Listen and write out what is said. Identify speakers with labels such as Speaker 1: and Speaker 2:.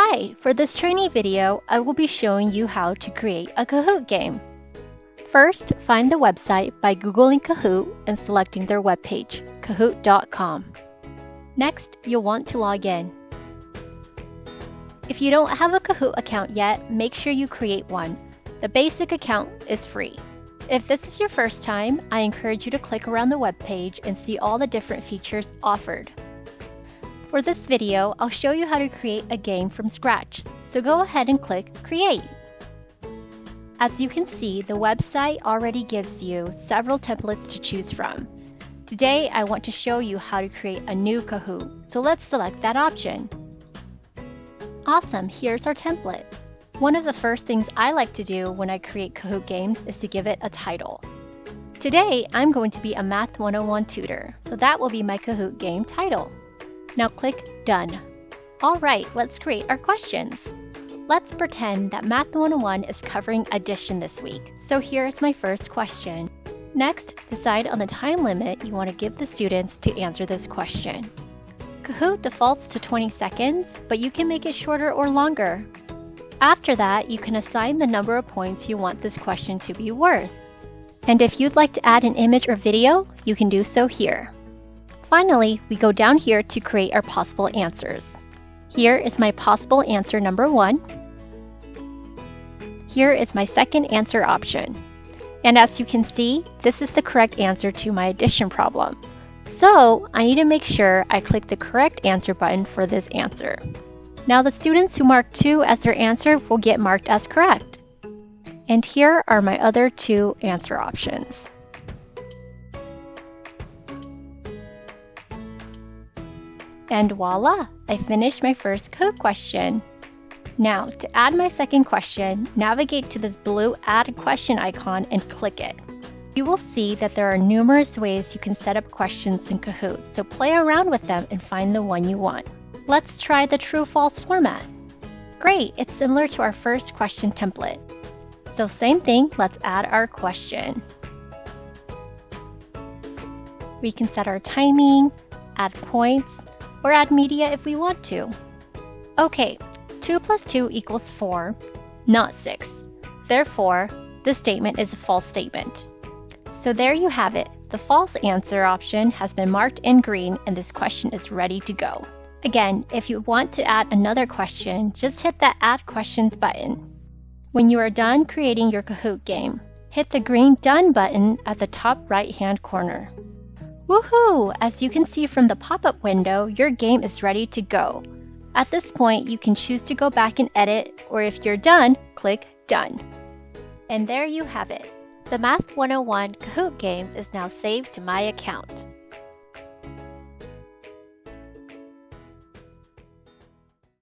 Speaker 1: Hi, for this training video, I will be showing you how to create a Kahoot game. First, find the website by Googling Kahoot and selecting their webpage, kahoot.com. Next, you'll want to log in. If you don't have a Kahoot account yet, make sure you create one. The basic account is free. If this is your first time, I encourage you to click around the webpage and see all the different features offered. For this video, I'll show you how to create a game from scratch, so go ahead and click Create. As you can see, the website already gives you several templates to choose from. Today, I want to show you how to create a new Kahoot, so let's select that option. Awesome, here's our template. One of the first things I like to do when I create Kahoot games is to give it a title. Today, I'm going to be a Math 101 tutor, so that will be my Kahoot game title. Now click Done. Alright, let's create our questions. Let's pretend that Math 101 is covering addition this week, so here's my first question. Next, decide on the time limit you want to give the students to answer this question. Kahoot defaults to 20 seconds, but you can make it shorter or longer. After that, you can assign the number of points you want this question to be worth. And if you'd like to add an image or video, you can do so here. Finally, we go down here to create our possible answers. Here is my possible answer number 1. Here is my second answer option. And as you can see, this is the correct answer to my addition problem. So I need to make sure I click the correct answer button for this answer. Now the students who mark 2 as their answer will get marked as correct. And here are my other 2 answer options. And voila, I finished my first Kahoot question. Now, to add my second question, navigate to this blue Add Question icon and click it. You will see that there are numerous ways you can set up questions in Kahoot, so play around with them and find the one you want. Let's try the true-false format. Great, it's similar to our first question template. So same thing, let's add our question. We can set our timing, add points, or add media if we want to. Okay, 2 plus 2 equals 4, not 6. Therefore, this statement is a false statement. So there you have it. The false answer option has been marked in green and this question is ready to go. Again, if you want to add another question, just hit that Add Questions button. When you are done creating your Kahoot game, hit the green Done button at the top right-hand corner. Woohoo! As you can see from the pop-up window, your game is ready to go. At this point, you can choose to go back and edit, or if you're done, click Done. And there you have it. The Math 101 Kahoot game is now saved to my account.